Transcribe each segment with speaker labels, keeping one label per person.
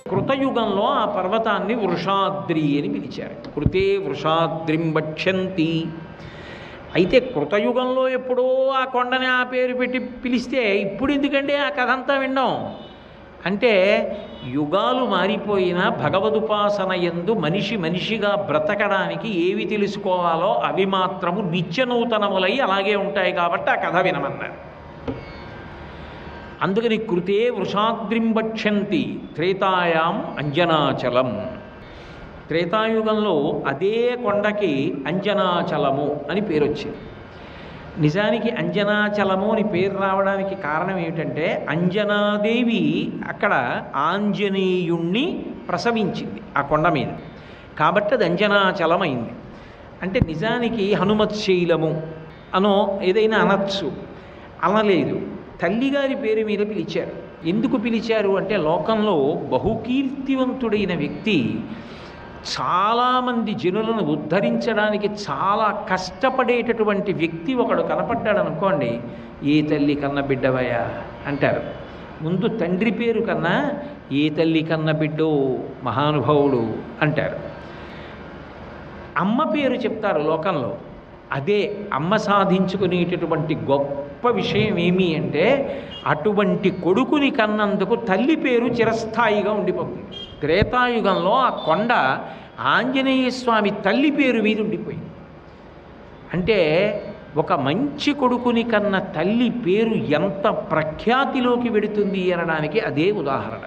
Speaker 1: కృతయుగంలో ఆ పర్వతాన్ని వృషాద్రి అని పిలిచారు. కృతే వృషాద్రిం వక్ష్యంతి. అయితే కృతయుగంలో ఎప్పుడో ఆ కొండని ఆ పేరు పెట్టి పిలిస్తే ఇప్పుడు ఎందుకంటే ఆ కథ అంతా వినడం అంటే, యుగాలు మారిపోయినా భగవదుపాసన యందు మనిషిగా బ్రతకడానికి ఏవి తెలుసుకోవాలో అవి మాత్రము నిత్యనూతనములై అలాగే ఉంటాయి కాబట్టి ఆ కథ వినమన్నారు. అందుకని కృతే వృషాద్రిం వక్ష్యంతి త్రేతాయాం అంజనాచలం. త్రేతాయుగంలో అదే కొండకి అంజనాచలము అని పేరు వచ్చింది. నిజానికి అంజనాచలము అని పేరు రావడానికి కారణం ఏమిటంటే, అంజనాదేవి అక్కడ ఆంజనేయుణ్ణి ప్రసవించింది ఆ కొండ మీద, కాబట్టి అది అంజనాచలం అయింది. అంటే నిజానికి హనుమత్శైలము అనో ఏదైనా అనొచ్చు, అనలేదు. తల్లిగారి పేరు మీద పిలిచారు. ఎందుకు పిలిచారు అంటే, లోకంలో బహుకీర్తివంతుడైన వ్యక్తి చాలామంది జనులను ఉద్ధరించడానికి చాలా కష్టపడేటటువంటి వ్యక్తి ఒకడు కనపడ్డాడు అనుకోండి, ఏ తల్లి కన్న బిడ్డవయ్యా అంటారు. ముందు తండ్రి పేరు కన్నా ఏ తల్లి కన్న బిడ్డో మహానుభావుడు అంటారు. అమ్మ పేరు చెప్తారు లోకంలో. అదే అమ్మ సాధించుకునేటటువంటి గొప్ప విషయం ఏమి అంటే, అటువంటి కొడుకుని కన్నందుకు తల్లి పేరు చిరస్థాయిగా ఉండిపోతుంది. త్రేతాయుగంలో ఆ కొండ ఆంజనేయ స్వామి తల్లి పేరు మీద ఉండిపోయింది. అంటే ఒక మంచి కొడుకుని కన్న తల్లి పేరు ఎంత ప్రఖ్యాతిలోకి వెడుతుంది అనడానికి అదే ఉదాహరణ.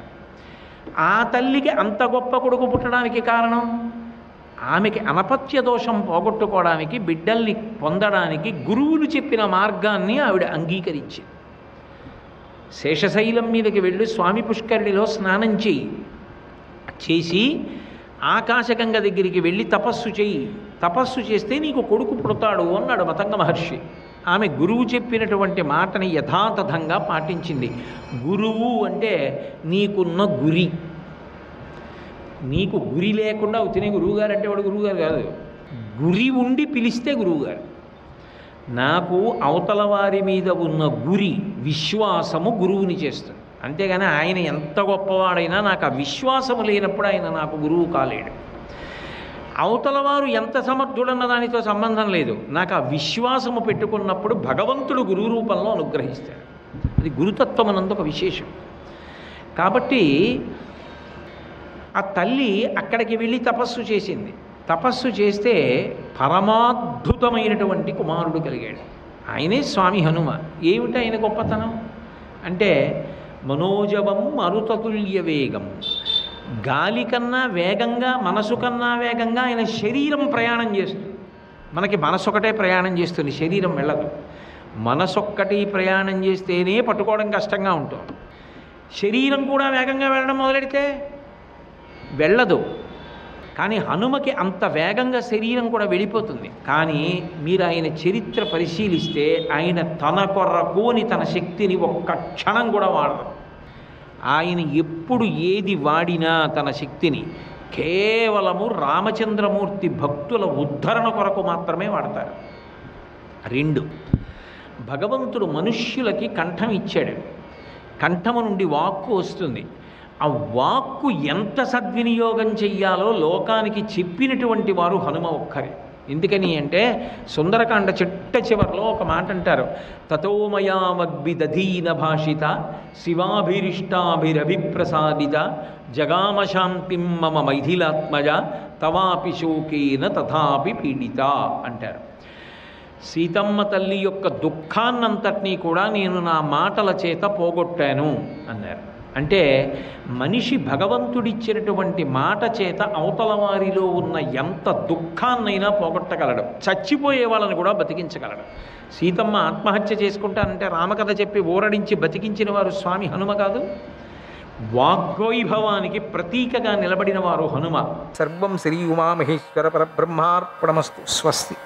Speaker 1: ఆ తల్లికి అంత గొప్ప కొడుకు పుట్టడానికి కారణం, ఆమెకి అనపత్య దోషం పోగొట్టుకోవడానికి, బిడ్డల్ని పొందడానికి గురువులు చెప్పిన మార్గాన్ని ఆవిడ అంగీకరించింది. శేషశైలం మీదకి వెళ్ళి స్వామి పుష్కరిణిలో స్నానం చేసి ఆకాశగంగ దగ్గరికి వెళ్ళి తపస్సు చేయి, తపస్సు చేస్తే నీకు కొడుకు పుడతాడు అన్నాడు మతంగ మహర్షి. ఆమె గురువు చెప్పినటువంటి మాటని యథాతథంగా పాటించింది. గురువు అంటే నీకున్న గురి. నీకు గురి లేకుండా తినే గురువుగారు అంటే వాడు గురువుగారు కాదు. గురి ఉండి పిలిస్తే గురువుగారు. నాకు అవతల వారి మీద ఉన్న గురి విశ్వాసము గురువుని చేస్తుంది. అంతేగాని ఆయన ఎంత గొప్పవాడైనా నాకు ఆ విశ్వాసము లేనప్పుడు ఆయన నాకు గురువు కాలేడు. అవతల వారు ఎంత సమర్థుడన్న దానితో సంబంధం లేదు. నాకు ఆ విశ్వాసము పెట్టుకున్నప్పుడు భగవంతుడు గురువు రూపంలో అనుగ్రహిస్తాడు. అది గురుతత్వం అన్నందు ఒక విశేషం. కాబట్టి ఆ తల్లి అక్కడికి వెళ్ళి తపస్సు చేసింది. తపస్సు చేస్తే పరమాద్భుతమైనటువంటి కుమారుడు కలిగాడు. ఆయనే స్వామి హనుమ. ఏమిటి ఆయన గొప్పతనం అంటే, మనోజవం మరుతతుల్య వేగం. గాలి కన్నా వేగంగా, మనసు కన్నా వేగంగా ఆయన శరీరం ప్రయాణం చేస్తుంది. మనకి మనసు ఒకటే ప్రయాణం చేస్తుంది, శరీరం వెళ్ళదు. మనసొక్కటి ప్రయాణం చేస్తేనే పట్టుకోవడం కష్టంగా ఉంటుంది. శరీరం కూడా వేగంగా వెళ్ళడం మొదలెడితే వెళ్ళదు. కానీ హనుమకి అంత వేగంగా శరీరం కూడా వెళ్ళిపోతుంది. కానీ మీరు ఆయన చరిత్ర పరిశీలిస్తే ఆయన తన కొరకుని తన శక్తిని ఒక్క క్షణం కూడా వాడరు. ఆయన ఎప్పుడు ఏది వాడినా తన శక్తిని కేవలము రామచంద్రమూర్తి భక్తుల ఉద్ధరణ కొరకు మాత్రమే వాడతారు. 2, భగవంతుడు మనుష్యులకి కంఠం ఇచ్చాడు. కంఠము నుండి వాక్కు వస్తుంది. ఆ వాక్కు ఎంత సద్వినియోగం చెయ్యాలో లోకానికి చెప్పినటువంటి వారు హనుమ ఒక్కరే. ఎందుకని అంటే, సుందరకాండ చివరిలో ఒక మాట అంటారు, తతోమయా వద్భిదధీన భాషిత శివాభిరిష్టాభిరభిప్రసాదిత జగామశాంతిం మమ మైథిలాత్మజ తవాపి శోకేన తథాపి పీడిత అంటారు. సీతమ్మ తల్లి యొక్క దుఃఖాన్నంతటినీ కూడా నేను నా మాటల చేత పోగొట్టాను అన్నారు. అంటే మనిషి భగవంతుడిచ్చినటువంటి మాట చేత అవతల వారిలో ఉన్న ఎంత దుఃఖాన్నైనా పోగొట్టగలడు, చచ్చిపోయే వాళ్ళని కూడా బతికించగలడు. సీతమ్మ ఆత్మహత్య చేసుకుంటానంటే రామకథ చెప్పి ఊరడించి బతికించిన వారు స్వామి హనుమ కాదు. వాగ్వైభవానికి ప్రతీకగా నిలబడిన వారు హనుమ. సర్వం శ్రీ ఉమామహేశ్వర పరబ్రహ్మార్పణమస్తు. స్వస్తి.